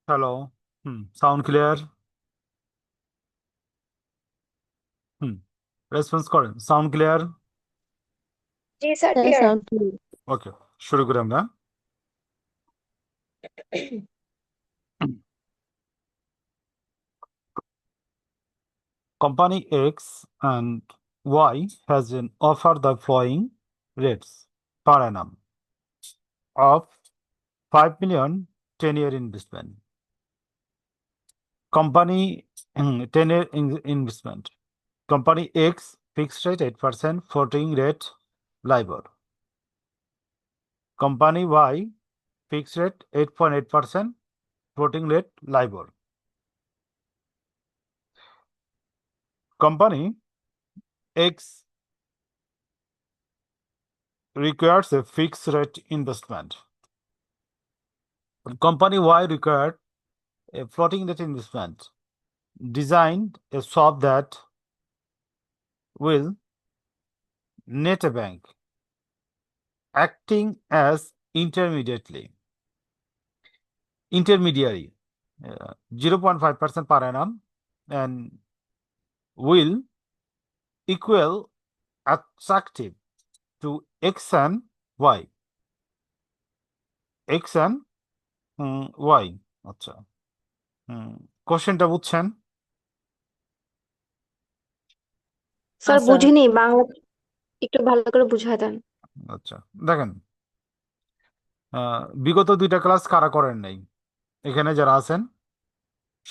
Hello. Sound clear? হুম, response করেন। Sound clear? জি স্যার, হ্যাঁ ক্লিয়ার। Sound clear. ওকে, শুরু করি আমরা। Company X and Y has an offer the following rates per annum of 5 million 10-year investment. Company 10-year investment. Company X fixed rate 8%, floating rate LIBOR. Company Y fixed rate 8.8%, floating rate LIBOR. Company X requires a fixed rate investment. Company Y required a floating rate investment. Designed a swap that will net a bank, acting as intermediary 0.5% per annum, and will equal attractive to X and Y. X and Y. আচ্ছা, কোশ্চেনটা বুঝছেন? Sir আচ্ছা বুঝিনি, বাংলা একটু ভালো করে বুঝায় দেন। আচ্ছা, দেখেন, বিগত 2টা ক্লাস কারা করেন নাই? এখানে যারা আছেন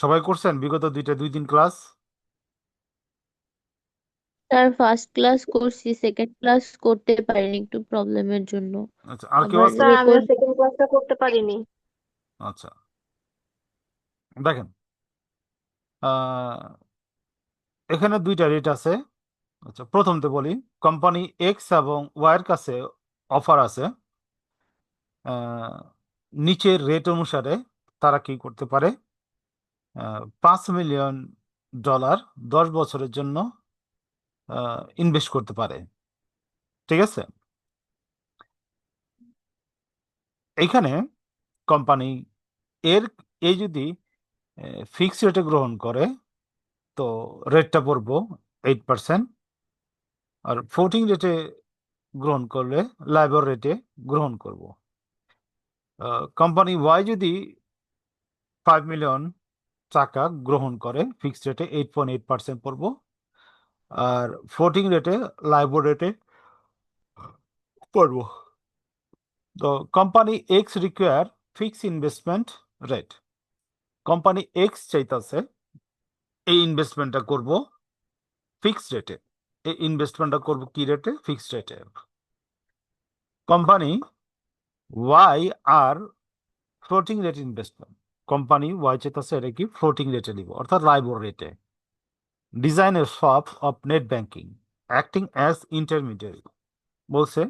সবাই করছেন বিগত 2-3 ক্লাস? স্যার ফার্স্ট ক্লাস করছি, সেকেন্ড ক্লাস করতে পারিনি একটু প্রবলেমের জন্য। আচ্ছা, আর কেউ আবার আছে? স্যার আমিও রেকর্ড। সেকেন্ড ক্লাসটা করতে পারিনি। আচ্ছা, দেখেন, এখানে 2টা রেট আছে। আচ্ছা, প্রথমতে বলি, কোম্পানি এক্স এবং ওয়াই এর কাছে অফার আছে। নিচের রেট অনুসারে তারা কি করতে পারে? $5 মিলিয়ন 10 বছরের জন্য ইনভেস্ট করতে পারে। ঠিক আছে, এইখানে কোম্পানি এর এই যদি ফিক্সড রেটে গ্রহণ করে তো রেটটা পড়বো 8%, আর ফ্লোটিং রেটে গ্রহণ করলে লাইবর রেটে গ্রহণ করব। কোম্পানি ওয়াই যদি 5 মিলিয়ন টাকা গ্রহণ করে ফিক্সড রেটে 8.8% পড়ব, আর ফ্লোটিং রেটে লাইবর রেটে পড়ব। তো company x require fix investment rate. Company x চাইতেছে এই ইনভেস্টমেন্টটা করব ফিক্সড রেটে। এই ইনভেস্টমেন্টটা করব কি রেটে? ফিক্সড রেটে। কোম্পানি ওয়াই আর floating rate investment. Company Y চাইতেছে এটা কি ফ্লোটিং রেটে নিব, অর্থাৎ লাইবর রেটে। Design a swap of net banking acting as intermediary. বলছে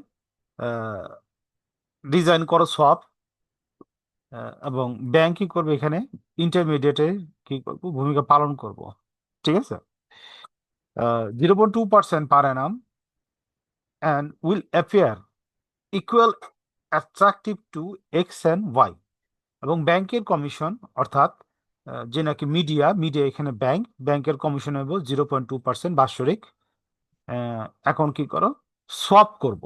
ডিজাইন করো সোয়াপ, এবং ব্যাংক কি করবে এখানে? ইন্টারমিডিয়েটে কি করবো? ভূমিকা পালন করব। ঠিক আছে, 0.2% per annum and will appear equal attractive to X and Y. এবং ব্যাংকের কমিশন, অর্থাৎ যে নাকি মিডিয়া এখানে ব্যাংকের কমিশন হইব 0.2% বাৎসরিক। এখন কি করো? সোয়াপ করব।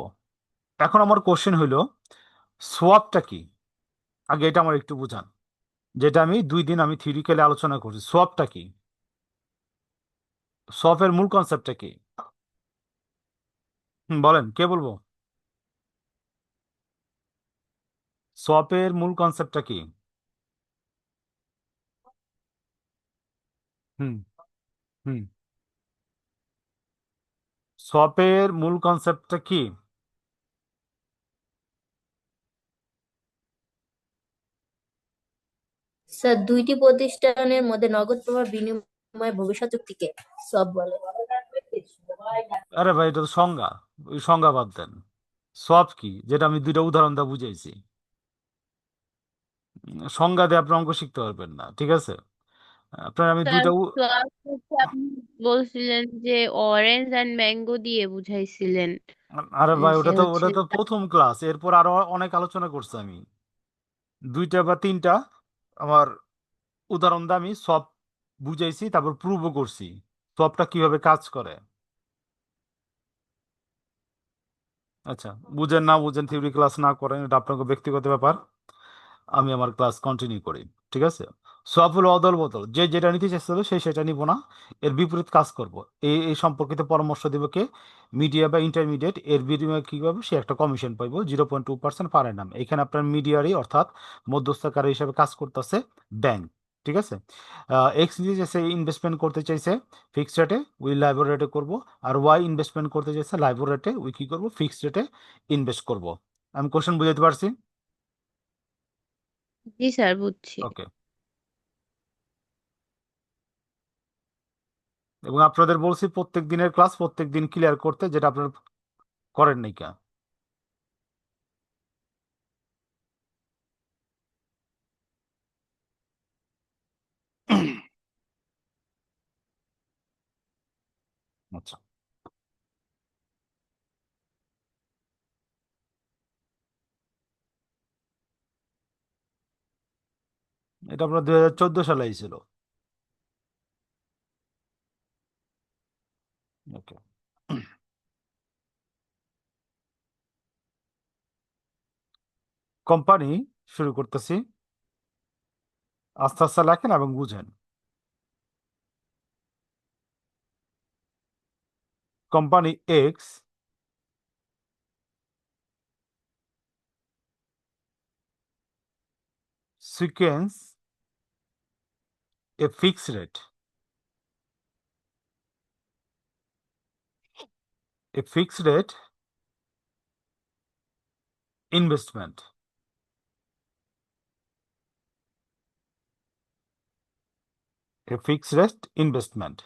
এখন আমার কোশ্চেন হইল সোয়াপটা কি, আগে এটা আমার একটু বুঝান, যেটা আমি 2 দিন আমি থিওরিক্যালি আলোচনা করছি। সোয়াপটা কি, সোয়াপের মূল কনসেপ্টটা কি? বলেন, কে বলবো? সোয়াপের মূল কনসেপ্টটা কি? হুম হুম সোয়াপের মূল কনসেপ্টটা কি? স্যার, দুইটি প্রতিষ্ঠানের মধ্যে নগদ প্রবাহ বিনিময় ভবিষ্যৎ চুক্তিকে সব বলে। আরে ভাই, এটা তো সংজ্ঞা, ওই সংজ্ঞা বাদ দেন। সোয়াপ কি, যেটা আমি 2টা উদাহরণ দিয়ে বুঝাইছি। সংজ্ঞা দিয়ে আপনি অঙ্ক শিখতে পারবেন না, ঠিক আছে? আপনার আমি স্যার, 2টা ক্লাস হচ্ছে আপনি বলছিলেন যে অরেঞ্জ এন্ড ম্যাঙ্গো দিয়ে বুঝাইছিলেন আরে ভাই, যে ওটা হচ্ছে তো প্রথম ক্লাস, এরপর আরো অনেক আলোচনা করছি আমি। 2টা বা 3টা আমার উদাহরণ দিয়ে আমি সব বুঝাইছি, তারপর প্রুভও করছি সবটা কিভাবে কাজ করে। আচ্ছা, বুঝেন না বুঝেন, থিওরি ক্লাস না করেন, এটা আপনাকে ব্যক্তিগত ব্যাপার। আমি আমার ক্লাস কন্টিনিউ করি, ঠিক আছে? সব হলো অদল বদল, যে যেটা নিতে চাইছিল সে সেটা নিব না, এর বিপরীত কাজ করব। এই সম্পর্কিত পরামর্শ দেবে কে? মিডিয়া বা ইন্টারমিডিয়েট। এর বিনিময়ে কি পাবো? সে একটা কমিশন পাইবো 0.2% পার অ্যানাম। এখানে আপনার মিডিয়ারই অর্থাৎ মধ্যস্থকারী হিসেবে কাজ করতেছে ব্যাংক, ঠিক আছে? এক্স নিতে চাইছে ইনভেস্টমেন্ট করতে চাইছে ফিক্সড রেটে, উই লাইবর রেটে করবো। আর ওয়াই ইনভেস্টমেন্ট করতে চাইছে লাইবর রেটে, উই কি করবো? ফিক্সড রেটে ইনভেস্ট করব। আমি কোশ্চেন বুঝাতে পারছি? জি স্যার, বুঝছি। ওকে। এবং আপনাদের বলছি প্রত্যেক দিনের ক্লাস প্রত্যেক দিন ক্লিয়ার করতে, যেটা আপনারা করেন নাই কেন? আচ্ছা, এটা আপনার 2014 সালে ছিল। ওকে। কোম্পানি, শুরু করতেছি, আস্তে আস্তে লেখেন এবং বুঝেন। কোম্পানি এক্স সিকোয়েন্স এ ফিক্স রেট, এ ফিক্স রেট ইনভেস্টমেন্ট, এ fix rate investment.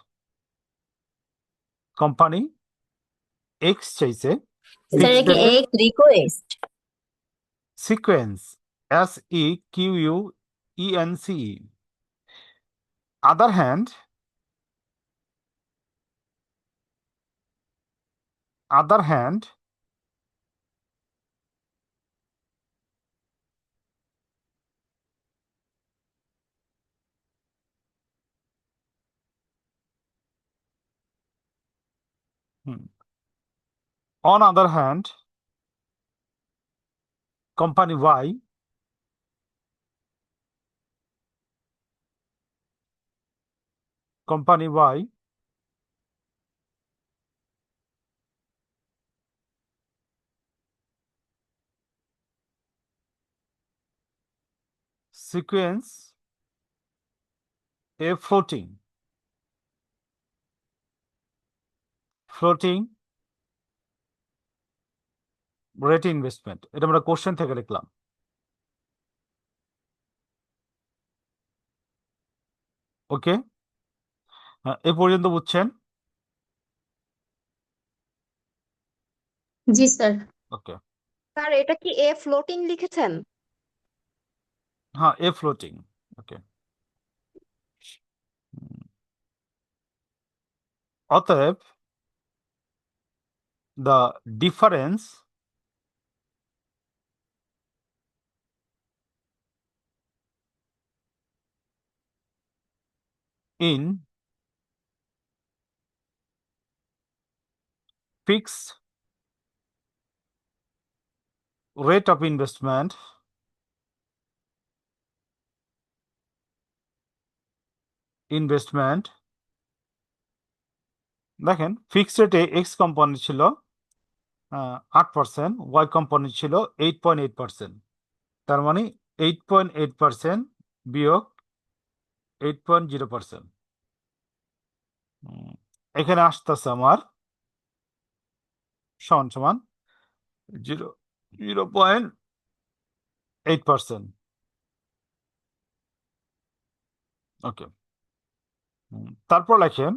Company x চাইছে স্যার, ফিক্স এটা কি রেটে এক request? Sequence, SEQUENCE। Other hand, other hand on other hand, company Y company Y sequence a floating rate investment। এটা আমরা question থেকে লিখলাম। ওকে, এ পর্যন্ত বুঝছেন? জি স্যার। ওকে। স্যার, এটা কি এ ফ্লোটিং লিখেছেন? হ্যাঁ, এ ফ্লোটিং। ওকে। অতএব the difference in fixed rate of investment দেখেন ফিক্সড রেটে এক্স কোম্পানি ছিল 8%, ওয়াই কোম্পানি ছিল 8.8%। তার মানে 8.8% বিয়োগ 8.0%। এখানে আসতেছে আমার সমান সমান 0.8%। ওকে, তারপর লেখেন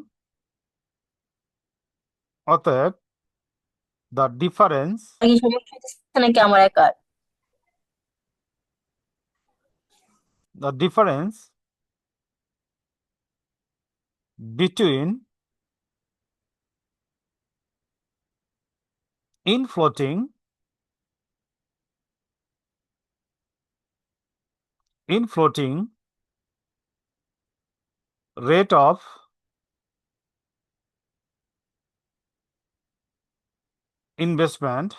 অতএব দ্য ডিফারেন্স কি সমস্যা হচ্ছে নাকি আমার একার? the difference between in floating rate of investment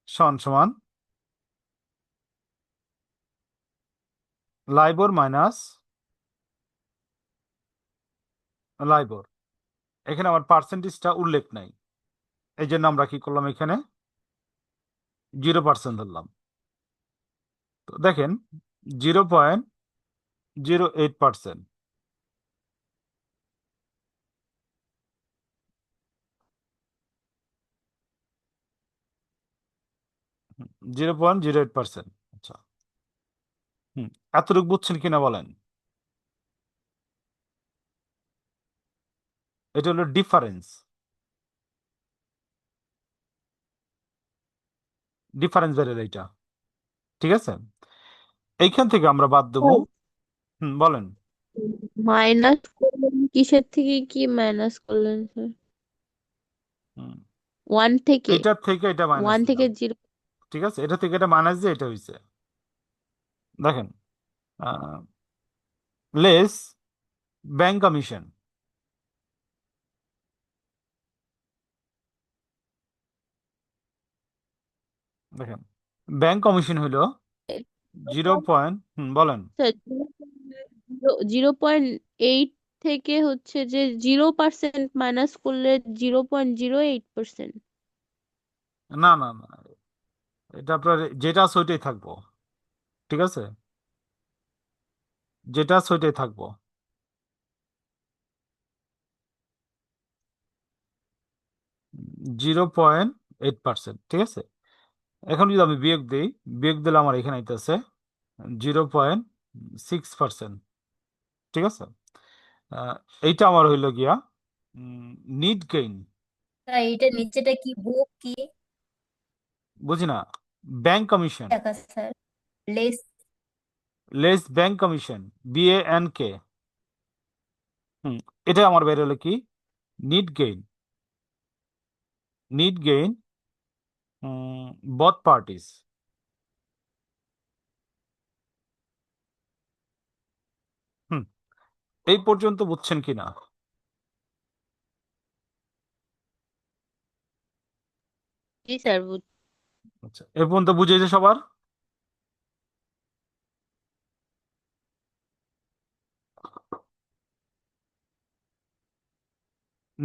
সমান সমান লাইবর মাইনাস লাইবর। এখানে আমার পার্সেন্টেজটা উল্লেখ নাই, এই জন্য আমরা কি করলাম, এখানে 0% ধরলাম। তো দেখেন 0.08%। 0.08%। আচ্ছা, এতটুকু বুঝছেন কিনা বলেন? এটা হলো ডিফারেন্স বেরোল এইটা, ঠিক আছে? এইখান থেকে আমরা বাদ দেবো। বলেন। মাইনাস করলেন কিসের থেকে, কি মাইনাস করলেন স্যার? হুম, 1 থেকে এটার থেকে এটা মাইনাস 1 থেকে দিলাম, 0। ঠিক আছে? এটা থেকে এটা মাইনাস দিয়ে এটা হয়েছে। দেখেন লেস ব্যাংক কমিশন, দেখেন ব্যাংক কমিশন হলো 0. বলেন। স্যার 0.8 থেকে হচ্ছে যে 0% মাইনাস করলে 0.08%। না না না, এটা আপনার যেটা আছে ওইটাই থাকবো, ঠিক আছে? যেটা আছে ওইটাই থাকবো। 0.8%, ঠিক আছে? এখন যদি আমি বিয়োগ দিই, বিয়োগ দিলে আমার এখানে আইতেছে 0.6%, ঠিক আছে? আহ, এইটা আমার হইলো গিয়া নিট গেইন। তাই এটা নিচেটা কি, বুক কি বুঝি না, ব্যাংক কমিশন, লেখা sir? Less. Less bank commission, BANK। এটা আমার বের হলো কি net gain, net gain both parties. হুম, এই পর্যন্ত বুঝছেন কিনা? জি স্যার। আচ্ছা, এ পর্যন্ত বুঝেছে সবার?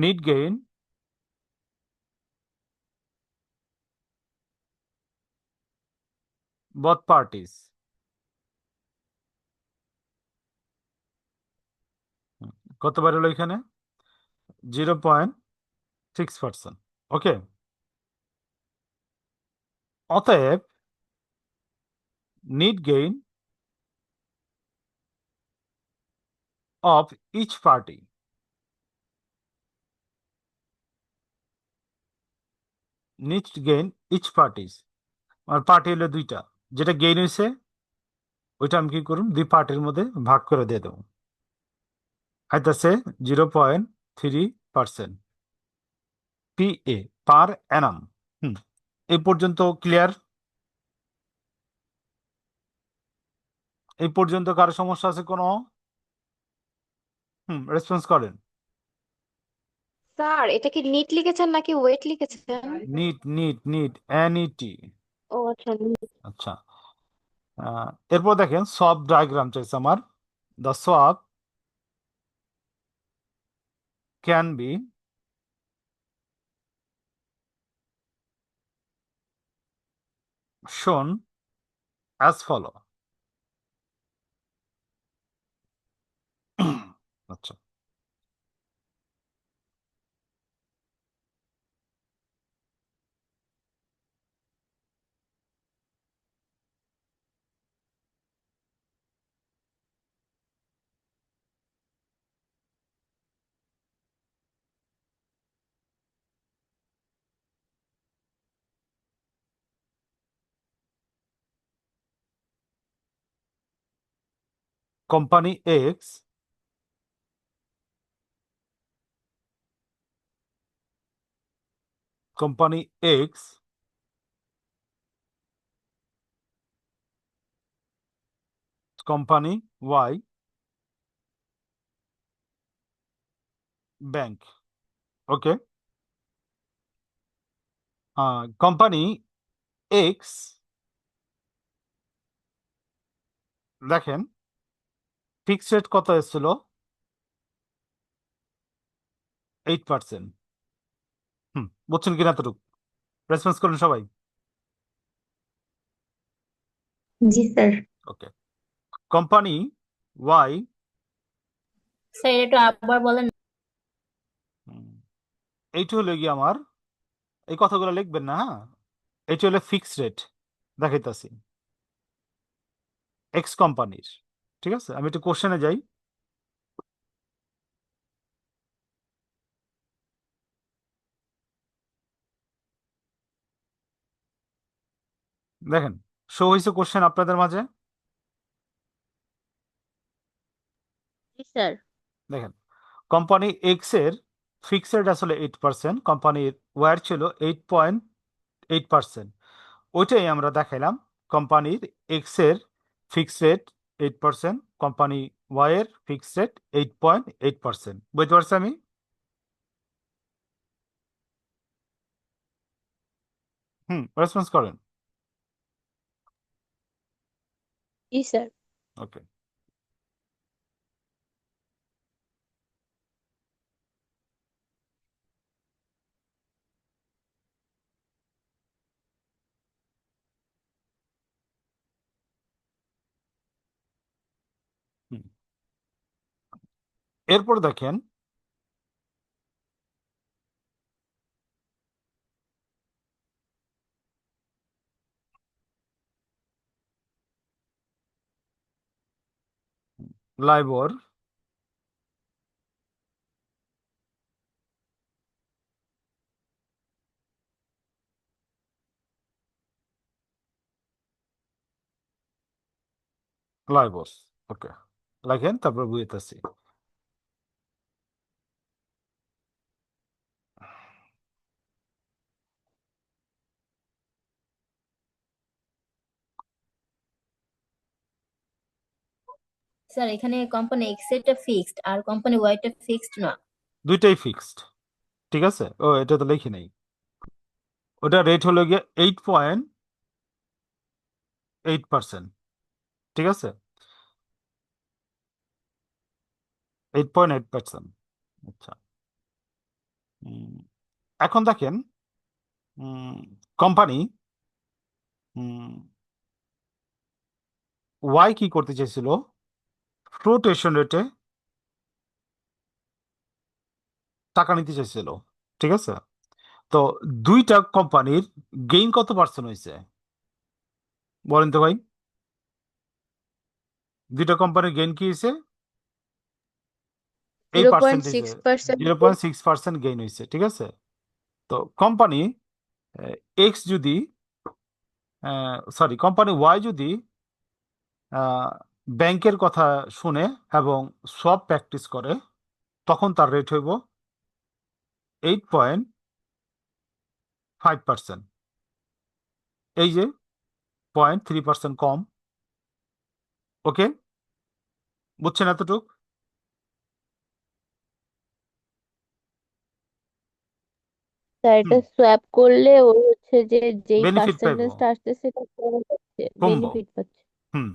Net gain both parties. কত বার হলো এখানে? 0.6%। ওকে, অতএব net gain of each party, net gain each parties. আমার পার্টি হলো দুইটা, যেটা গেইন হয়েছে ওইটা আমি কি করুন, দুই পার্টির মধ্যে ভাগ করে দিয়ে দেবো। আইতাছে 0.3% PA পার অ্যানাম। এই পর্যন্ত ক্লিয়ার? এই পর্যন্ত কারো সমস্যা আছে কোনো? রেসপন্স করেন। স্যার এটা কি নিট লিখেছেন নাকি ওয়েট লিখেছেন? NEET NET। ও আচ্ছা NEET। আচ্ছা, এরপর দেখেন সব ডায়াগ্রাম চাইছে আমার। দ্য সব can be shown as follow. আচ্ছা, company X company X company Y bank. Okay, company X দেখেন ফিক্সড রেট কত এসেছিল? 8%। বুঝছেন কিনা এতটুকু? রেসপন্স করুন সবাই। জি sir. Okay, company Y sir এটা আবার বলেন। এইটা হলো গিয়ে আমার, এই কথাগুলো লিখবেন না, হ্যাঁ? এটা হলো ফিক্সড রেট দেখাইতাছি এক্স কোম্পানির। ঠিক আছে, আমি একটু কোশ্চেনে যাই। দেখেন শো হয়েছে কোশ্চেন আপনাদের মাঝে। জি স্যার। দেখেন কোম্পানি এক্স এর ফিক্সড রেট আসলে 8%, কোম্পানির ওয়ার ছিল 8.8%। ওইটাই আমরা দেখাইলাম। কোম্পানির এক্স এর ফিক্সড রেট 8%, কোম্পানি ওয়াই এর ফিক্সড রেট 8.8%। বুঝতে পারছি আমি? রেসপন্স করেন। জি স্যার। ওকে, এরপর দেখেন লাইবর লাইবর। ওকে, লেখেন তারপর বুঝতেছি। স্যার এখানে কোম্পানি এক্স এরটা ফিক্সড আর কোম্পানি ওয়াইটা ফিক্সড না। দুইটাই ফিক্সড। ঠিক আছে, ও এটা তো লিখি নাই। ওটা রেট হলো গিয়ে 8.8%। ঠিক আছে, 8.8%। আচ্ছা, এখন দেখেন কোম্পানি ওয়াই কি করতে চাইছিল? ফ্লোটেশন রেটে টাকা নিতে চাইছিল। ঠিক আছে, তো দুইটা কোম্পানির গেইন কত পার্সেন্ট হয়েছে বলেন তো ভাই? দুইটা কোম্পানির গেইন কি হয়েছে? এই পার্সেন্টেজে 0.6%। 0.6% গেইন হয়েছে। ঠিক আছে, তো কোম্পানি এক্স যদি কোম্পানি ওয়াই যদি ব্যাংকের কথা শুনে এবং সব প্র্যাকটিস করে, তখন তার রেট হইব 8.5%। এই যে 0.3% কম। ওকে, বুঝছেন এতটুক? স্যার হুম এটা সোয়াপ করলে ওর হচ্ছে যে যেই বেনিফিট পাইবো, পার্সেন্টেজটা আসতেছে সেটা কমে যাচ্ছে, কমবো। বেনিফিট পাচ্ছে। হুম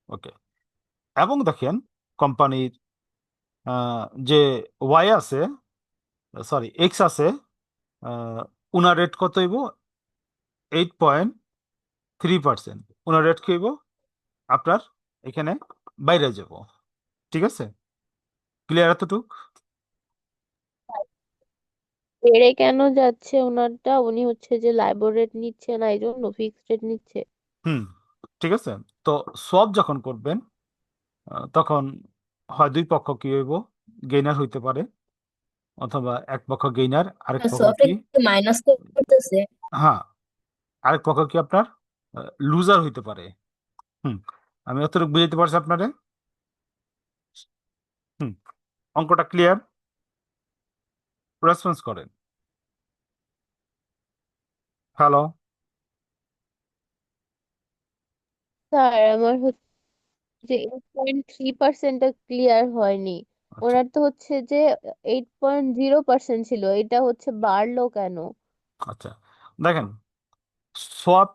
ওকে। এবং দেখেন কোম্পানির যে ওয়াই আছে, সরি এক্স আছে, উনার রেট কত হইব? 8.3%। উনার রেট কি হইব? আপনার এখানে বাইরে যাব, ঠিক আছে? ক্লিয়ার এতটুক? বেড়ে কেন যাচ্ছে ওনারটা? উনি হচ্ছে যে লাইবর রেট নিচ্ছে না, এই জন্য ফিক্সড রেট নিচ্ছে। হুম ঠিক আছে। তো সোয়াপ যখন করবেন তখন হয় দুই পক্ষ কি হইব, গেইনার হইতে পারে, অথবা এক পক্ষ গেইনার আরেক পক্ষ সফটটা কি, কি মাইনাস করতেছে? হ্যাঁ আরেক পক্ষ কি আপনার লুজার হইতে পারে। হুম আমি অতটুকু বুঝাইতে পারছি আপনারে? হুম অঙ্কটা ক্লিয়ার? রেসপন্স করেন। হ্যালো? স্যার আমার হচ্ছে যে 8.3%টা ক্লিয়ার হয়নি। আচ্ছা ওনার তো হচ্ছে যে 8.0% ছিল, এটা হচ্ছে বাড়লো কেন? আচ্ছা দেখেন, সোয়াপ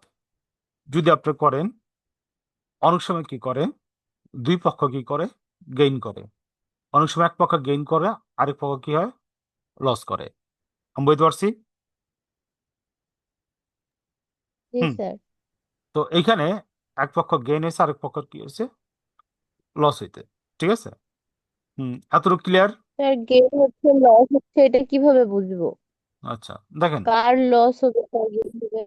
যদি আপনি করেন, অনেক সময় কি করে, দুই পক্ষ কি করে, গেইন করে। অনেক সময় এক পক্ষ গেইন করে, আরেক পক্ষ কি হয়, লস করে। আমি বুঝতে পারছি? জি হুম স্যার। তো এইখানে এক পক্ষ গেইন হয়েছে, আরেক পক্ষ কি হয়েছে, লস হইতে, ঠিক আছে? এতটুকু ক্লিয়ার? স্যার গেম হচ্ছে লস হচ্ছে, এটা কিভাবে বুঝবো? আচ্ছা দেখেন, কার লস হবে স্যার game থেকে?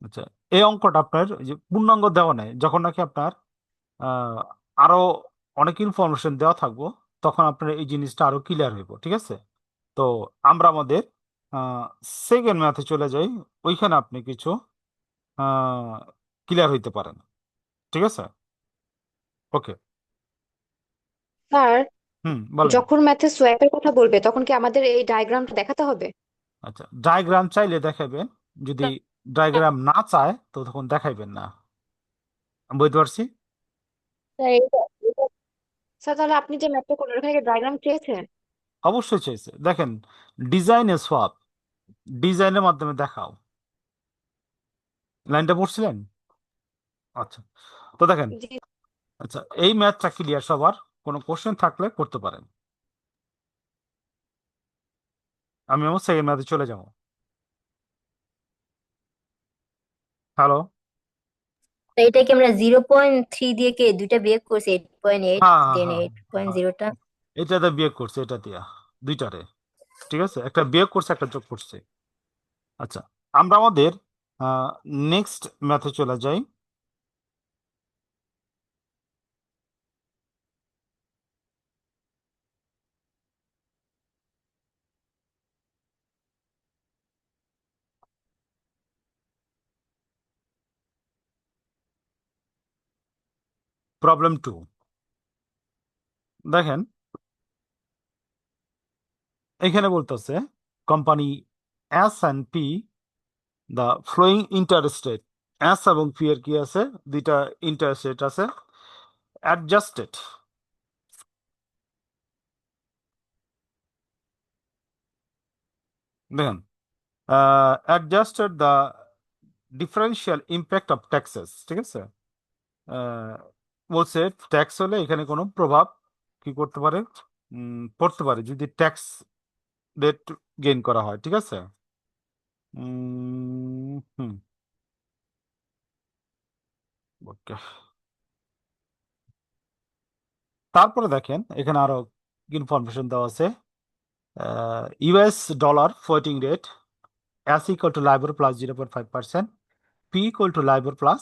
আচ্ছা এই অঙ্কটা আপনার ওই যে পূর্ণাঙ্গ দেওয়া নাই, যখন নাকি আপনার আহ, আরো অনেক ইনফরমেশন দেওয়া থাকবো, তখন আপনার এই জিনিসটা আরো ক্লিয়ার হইব, ঠিক আছে? তো আমরা আমাদের সেকেন্ড ম্যাথে চলে যাই, ওইখানে আপনি কিছু ক্লিয়ার হইতে পারেন, ঠিক আছে? ওকে। স্যার, বলেন। যখন ম্যাথে সোয়াপের কথা বলবে তখন কি আমাদের এই ডায়াগ্রামটা দেখাতে হবে? আচ্ছা ডায়াগ্রাম চাইলে দেখাবেন, যদি ডায়াগ্রাম না চায় তো তখন দেখাইবেন না। আমি বুঝতে পারছি? স্যার এটা স্যার তাহলে আপনি যে ম্যাথটা করলেন ওখানে ডায়াগ্রাম চেয়েছেন? অবশ্যই চাইছে। দেখেন, ডিজাইনে সোয়াপ, ডিজাইনের মাধ্যমে দেখাও। লাইনটা পড়ছিলেন? আচ্ছা তো দেখেন, জি। আচ্ছা এই ম্যাথটা ক্লিয়ার সবার? কোনো কোশ্চেন থাকলে করতে পারেন। আমি আমার সেকেন্ড ম্যাথে চলে যাবো। হ্যালো? তো এটা কি আমরা 0.3 দিয়ে কে দুইটা বিয়োগ করছি, 8.8 হ্যাঁ হ্যাঁ দেন হ্যাঁ এইট পয়েন্ট হ্যাঁ, জিরোটা এটাতে বিয়োগ করছে, এটা দিয়া দুইটারে, ঠিক আছে? একটা বিয়োগ করছে, একটা যোগ করছে। আচ্ছা আমরা আমাদের নেক্সট ম্যাথে চলে যাই। প্রবলেম 2। দেখেন এখানে বলতেছে company S and P, the following interest rate, S এবং পি এর কি আছে, দুইটা ইন্টারেস্ট রেট আছে, অ্যাডজাস্টেড। দেখেন adjusted the differential impact of taxes, ঠিক আছে? আহ, বলছে ট্যাক্স হলে এখানে কোনো প্রভাব কি করতে পারে, পড়তে পারে যদি ট্যাক্স রেট গেইন করা হয়, ঠিক আছে? হুম ওকে। তারপরে দেখেন এখানে আরো ইনফরমেশন দেওয়া আছে। US dollar floating rate S equal to LIBOR plus 0.5%, P equal to LIBOR plus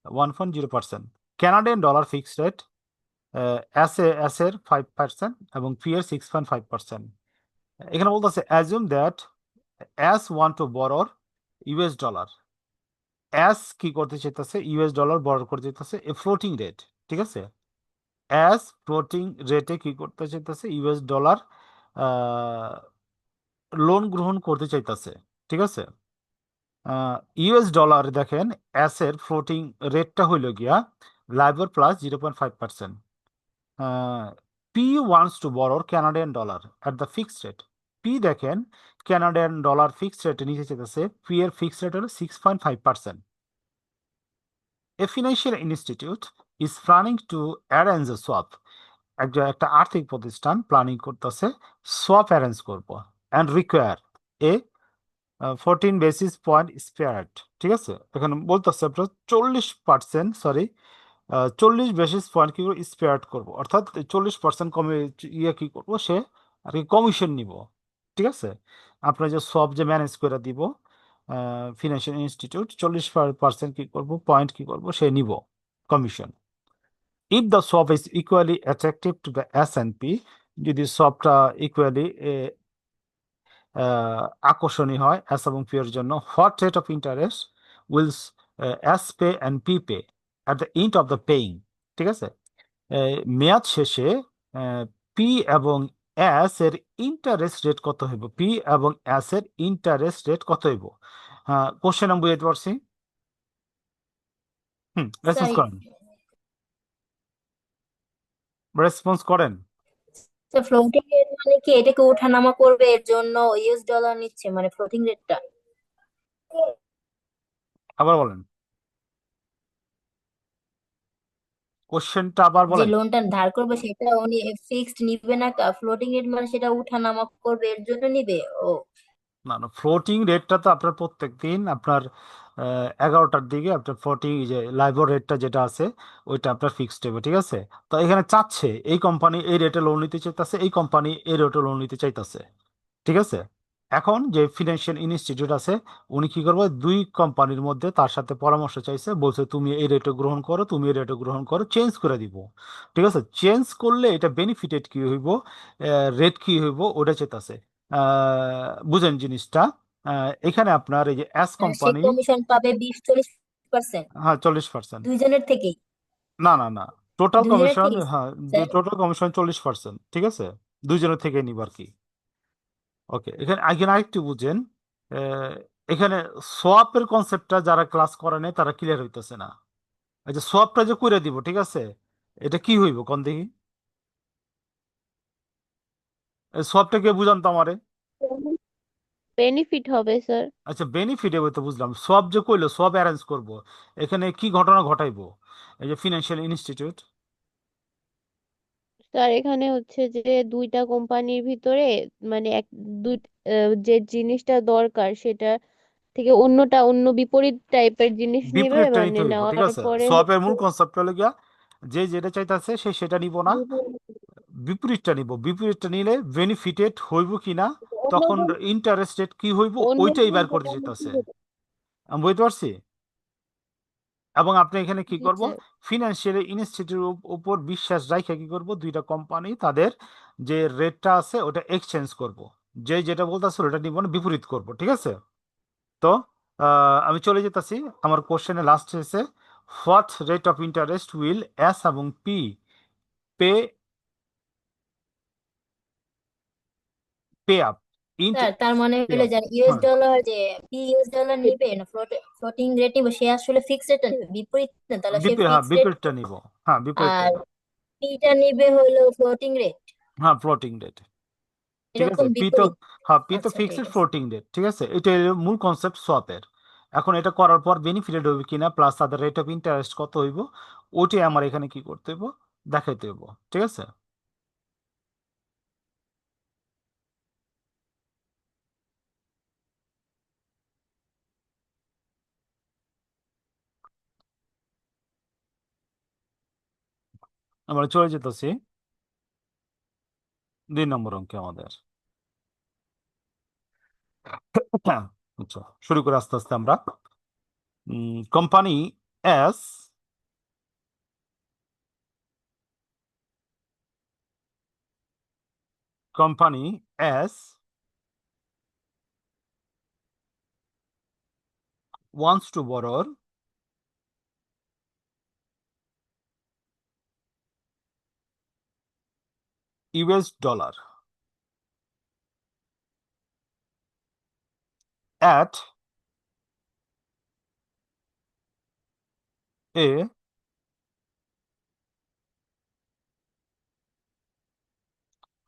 1.0%। Canadian dollar fixed rate, S এর 5% এবং পি এর 6.5%। এখানে বলতেছে assume that S want to borrow US dollar, S কি করতে চাইতেছে, ইউএস ডলার বরো করতে চাইতেছে এ ফ্লোটিং রেট, ঠিক আছে? অ্যাজ ফ্লোটিং রেটে কি করতে চাইতেছে, ইউএস ডলার লোন গ্রহণ করতে চাইতেছে, ঠিক আছে? ইউএস ডলার দেখেন এস এর ফ্লোটিং রেটটা হইল গিয়া LIBOR plus 0.5%। P wants to borrow Canadian dollar at the fixed rate. P দেখেন কানাডিয়ান ডলার ফিক্সড রেটে নিতে চাইতেছে, পি এর ফিক্সড রেট হলো 6.5%। A financial institute is planning to arrange a swap. একটা আর্থিক প্রতিষ্ঠান প্ল্যানিং করতেছে সোয়াপ অ্যারেঞ্জ করব and require a 14 basis point spared. ঠিক আছে, এখানে বলতেছে আপনার 40%, সরি 40 বেসিস পয়েন্ট কি করে স্পেয়ার্ড করবো, অর্থাৎ 40% কমে কি করবো, সে আর কি কমিশন নিব। ঠিক আছে, আপনার যে সব যে ম্যানেজ করে দিব ফিনান্সিয়াল ইনস্টিটিউট, 40% কি করব, পয়েন্ট কি করব, সে নিব কমিশন। ইফ দ্য সব is equally attractive to the S&P, যদি সবটা ইকুয়ালি আকর্ষণীয় হয় এস এবং পি এর জন্য, what rate of interest will S pay and P pay at the end of the paying. ঠিক আছে, মেয়াদ শেষে পি এবং এস এর ইন্টারেস্ট রেট কত হইব, পি এবং এস এর ইন্টারেস্ট রেট কত হইব। কোশ্চেন আমি বুঝতে পারছি। রেসপন্স স্যার, করেন, রেসপন্স করেন। ফ্লোটিং রেট মানে কি, এটাকে ওঠানামা করবে এর জন্য ইউএস ডলার নিচ্ছে, মানে ফ্লোটিং রেটটা। আবার বলেন, কোশ্চেনটা আবার যে বলেন। লোনটা ধার করবে সেটা উনি ফিক্সড নিবে না, ফ্লোটিং রেট মানে সেটা উঠানামা করবে এর জন্য নিবে ও। না না, ফ্লোটিং রেটটা তো আপনার প্রত্যেক দিন আপনার 11টার দিকে আপনার ফ্লোটিং যে লাইভর রেটটা যেটা আছে ওইটা আপনার ফিক্সড হবে। ঠিক আছে, তো এখানে চাচ্ছে এই কোম্পানি এই রেটে লোন নিতে চাইতেছে, এই কোম্পানি এই রেটে লোন নিতে চাইতেছে। ঠিক আছে, এখন যে ফিনান্সিয়াল ইনস্টিটিউট আছে উনি কি করবে, দুই কোম্পানির মধ্যে তার সাথে পরামর্শ চাইছে, বলছে তুমি এই রেটে গ্রহণ করো, তুমি এই রেটে গ্রহণ করো, চেঞ্জ করে দিব। ঠিক আছে, চেঞ্জ করলে এটা বেনিফিটেড কি হইব, রেট কি হইব ওটা চেতাছে। বুঝেন জিনিসটা। এখানে আপনার এই যে এস সে কোম্পানি, কমিশন পাবে 20-40%। হ্যাঁ 40%। দুইজনের থেকেই, না না না, টোটাল দুইজনের কমিশন, থেকেই হ্যাঁ স্যার। Total commission 40%। ঠিক আছে, দুইজনের থেকে নিব আর কি। ওকে, এখানে এখানে আরেকটু বুঝেন, আহ, এখানে সোয়াপের কনসেপ্টটা যারা ক্লাস করে নেয় তারা ক্লিয়ার হইতেছে না। এই যে সোয়াপটা যে করে দিব, ঠিক আছে, এটা কি হইব কোন দেখি, সোয়াপটা কে বুঝান তো আমারে। বেনিফিট হবে স্যার। আচ্ছা বেনিফিট হবে তো বুঝলাম, সব যে কইলো সব অ্যারেঞ্জ করব, এখানে কি ঘটনা ঘটাইবো এই যে ফিনান্সিয়াল ইনস্টিটিউট। স্যার এখানে হচ্ছে যে দুইটা কোম্পানির ভিতরে মানে দুই যে জিনিসটা দরকার সেটা থেকে অন্যটা অন্য বিপরীত টাইপের জিনিস নিবে, বিপরীতটা মানে নিতে হইব। ঠিক নেওয়ার আছে, পরে সবের হচ্ছে মূল কনসেপ্ট হলো গিয়া যে যেটা চাইতেছে সে সেটা নিব না, বিপরীতটা নিব। বিপরীতটা নিলে বেনিফিটেড হইব কিনা, তখন অন্য ইন্টারেস্ট রেট কি হইব অন্য ওইটাই বের করতে চাইতেছে। আমি বুঝতে পারছি। এবং আপনি এখানে কি জি করব, স্যার। ফিনান্সিয়াল ইনস্টিটিউটের উপর বিশ্বাস রাখে কি করব, দুইটা কোম্পানি তাদের যে রেটটা আছে ওটা এক্সচেঞ্জ করব, যে যেটা বলতেছে ওটা নিব না, বিপরীত করব। ঠিক আছে, তো আমি চলে যেতেছি আমার কোশ্চেনে লাস্ট এসে, what rate of interest will S এবং P pay pay up sir তার মানে পে হলো আপ। যে ইউএস হ্যাঁ, ডলার যে ইউএস ডলার নিবে না ফ্লোটিং রেট নিবে, সে আসলে ফিক্সড রেট নিবে বিপরীত না, তাহলে সে হ্যাঁ ফিক্সড রেট। বিপরীতটা নিব, হ্যাঁ বিপরীতটা আর নিব, পিটা নিবে হলো ফ্লোটিং রেট, হ্যাঁ ফ্লোটিং রেট। ঠিক আছে, এরকম পি তো, বিপরীত। হ্যাঁ পি তো আচ্ছা ঠিক ফিক্সড আছে। Floating rate. ঠিক আছে, এটাই হলো মূল কনসেপ্ট সোয়াপের। এখন এটা করার পর বেনিফিটেড হবে কিনা, প্লাস তাদের রেট অফ ইন্টারেস্ট কত হইব, ওইটাই আমার এখানে কি করতে হইব, দেখাইতে হইব। ঠিক আছে, আমরা চলে যেতেছি 2 নম্বর অঙ্কে আমাদের। আচ্ছা, শুরু করে আস্তে আস্তে আমরা। Company S company S wants to borrow US dollar at a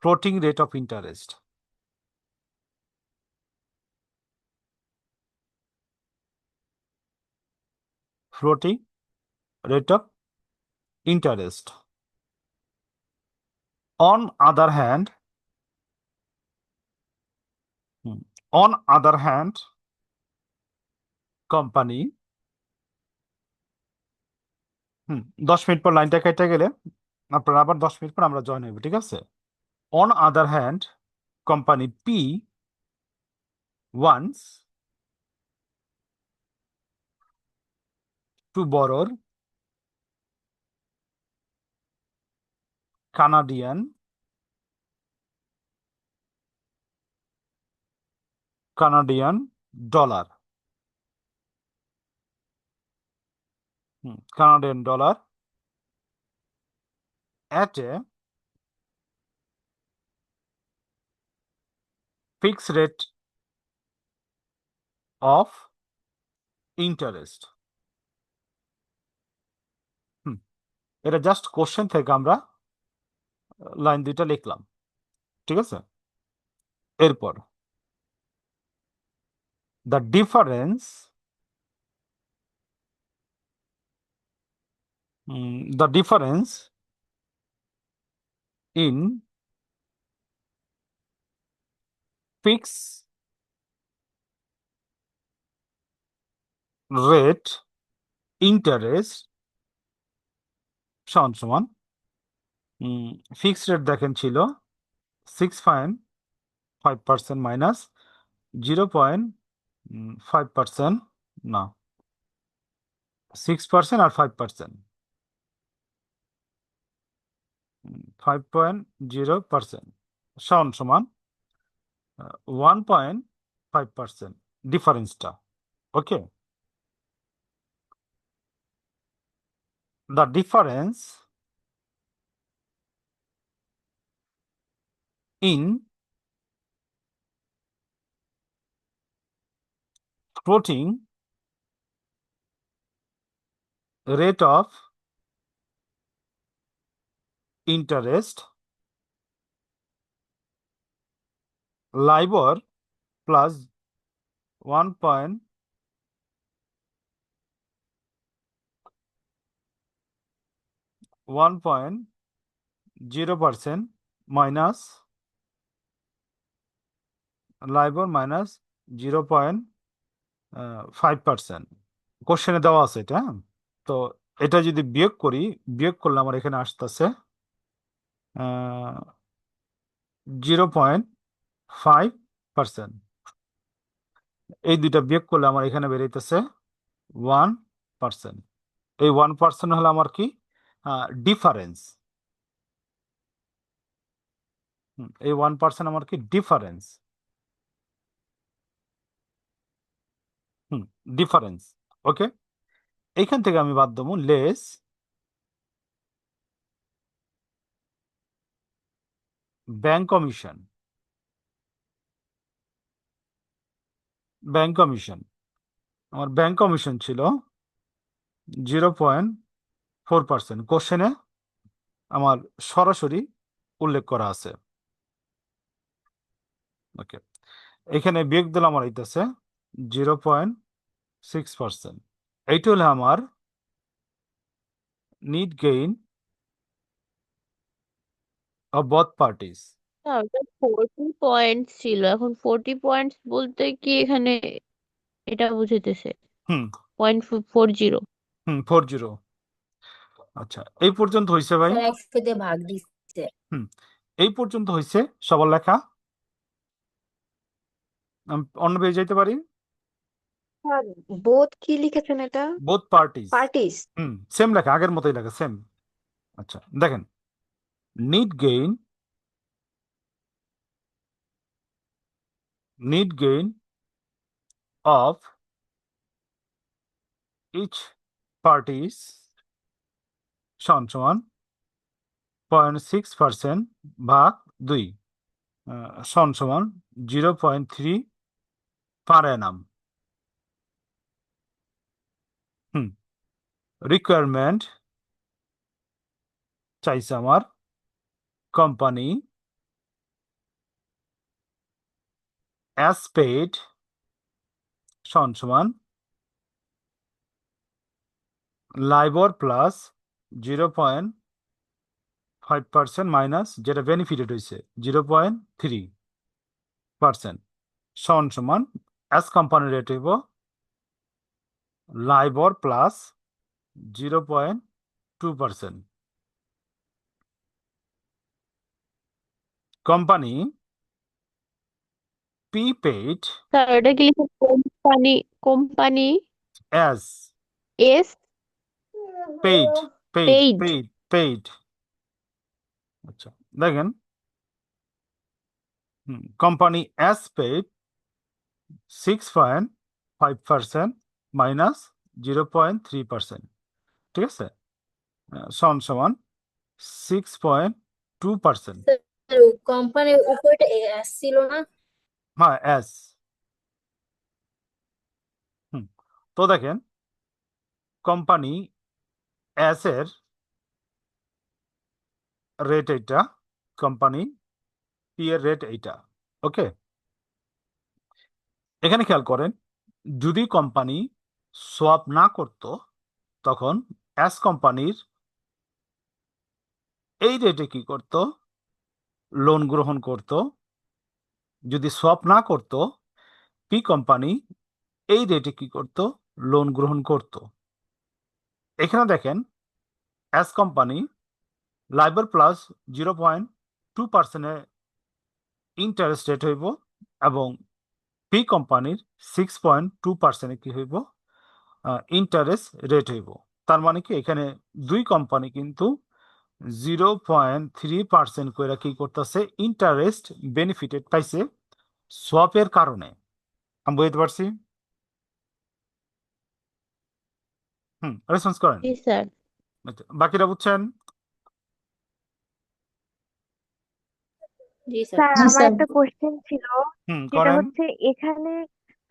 floating rate of interest. floating rate of interest. On other hand, company 10 minute পর লাইনটা কেটে গেলে আপনারা আবার 10 মিনিট পর আমরা জয়েন হইব, ঠিক আছে? On other hand, company P wants to borrow Canadian dollar. Canadian dollar at a fixed rate of interest. এটা জাস্ট কোশ্চেন থেকে আমরা লাইন দুইটা লিখলাম, ঠিক আছে? এরপর the difference in fixed rate interest সমান ফিক্সড রেট দেখেন ছিল 6.5% মাইনাস 0.5%, না 6% আর 5%, 5.0% সমান 1.5% ডিফারেন্সটা। ওকে, the difference in floating rate of interest LIBOR plus 1.0% minus LIBOR minus 0.5%। কোশ্চেনে দেওয়া আছে এটা, হ্যাঁ? তো এটা যদি বিয়োগ করি, বিয়োগ করলে আমার এখানে আসতেছে 0.5%। এই দুইটা বিয়োগ করলে আমার এখানে বেরোইতেছে 1%। এই 1% হলো আমার কি ডিফারেন্স। এই 1% আমার কি ডিফারেন্স। ডিফারেন্স। ওকে, এইখান থেকে আমি বাদ দেবো less bank commission. Bank commission, আমার ব্যাংক কমিশন ছিল 0.4%। কোশ্চেনে আমার সরাসরি উল্লেখ করা আছে। ওকে, এখানে বিয়োগ দিলে আমার হইতেছে 0.6%। এইটা হলো আমার net gain of both parties. না, ওটা 40 পয়েন্টস ছিল, এখন 40 পয়েন্টস বলতে কি এখানে এটা বুঝাইতেছে হুম 0.40। 40। আচ্ছা, এই পর্যন্ত হয়েছে ভাই? স্যার 100 দিয়ে ভাগ দিচ্ছে। এই পর্যন্ত হয়েছে সবার লেখা? আমি অন্য পেয়ে যাইতে পারি? বোধ কি লিখেছেন এটা? Both parties. পার্টিস। সেম লেখা, আগের মতোই লেখা, সেম। আচ্ছা দেখেন, net gain of each parties সমান 0.6% ভাগ 2 সমান 0.3 পার অ্যানাম। রিকোয়ারমেন্ট চাইছে আমার কোম্পানি অ্যাজ পেইড সমান লাইবর প্লাস 0.5% মাইনাস যেটা বেনিফিটেড হয়েছে 0.3% সমান সমান অ্যাজ কোম্পানি রেট হইব LIBOR plus 0.2%। Company P paid sir ওটা কি লিখে company company as S paid paid paid paid paid আচ্ছা দেখেন কোম্পানি অ্যাজ পেইড 6.5% মাইনাস 0.3%, ঠিক আছে, সমান সমান 6.2%। কোম্পানির উপরে ছিল না? হ্যাঁ অ্যাজ। তো দেখেন কোম্পানি অ্যাজ এর রেট এইটা, কোম্পানি পি এর রেট এইটা। ওকে, এখানে খেয়াল করেন যদি কোম্পানি সোয়াপ না করত তখন অ্যাস কোম্পানির এই রেটে কি করত, লোন গ্রহণ করত। যদি সোয়াপ না করত পি কোম্পানি এই রেটে কি করত, লোন গ্রহণ করত। এখানে দেখেন as company LIBOR plus 0.2% interest rate হইব এবং পি কোম্পানির 6.2% কি হইব ইন্টারেস্ট রেট হইব। তার মানে কি এখানে দুই কোম্পানি কিন্তু 0.3% করে কি করতেছে, ইন্টারেস্ট বেনিফিটেড পাইছে সোয়াপের কারণে। আমি বুঝতে পারছি? রেসপন্স করেন। জি স্যার। আচ্ছা, বাকিরা বুঝছেন? জি স্যার। স্যার জি আমার স্যার। একটা কোশ্চেন ছিল, যেটা করেন। হচ্ছে এখানে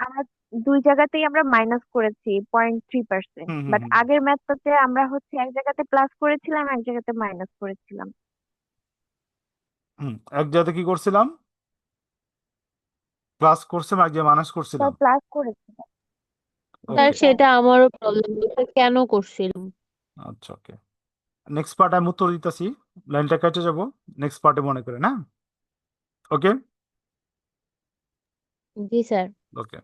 আমরা দুই জায়গাতেই আমরা মাইনাস করেছি 0.3%, হুম হুম বাট হুম আগের ম্যাথটাতে আমরা হচ্ছে এক জায়গাতে প্লাস করেছিলাম, এক জায়গাতে মাইনাস করেছিলাম। এক জায়গাতে কি করছিলাম, প্লাস করছিলাম, এক জায়গায় মাইনাস স্যার করছিলাম। প্লাস করেছিলাম। স্যার ওকে, সেটা আমারও প্রবলেম কেন করছিলাম। আচ্ছা ওকে। নেক্সট পার্ট আমি উত্তর দিতেছি, লাইনটা কেটে যাব, নেক্সট পার্টে মনে করে না। ওকে জি স্যার। ওকে।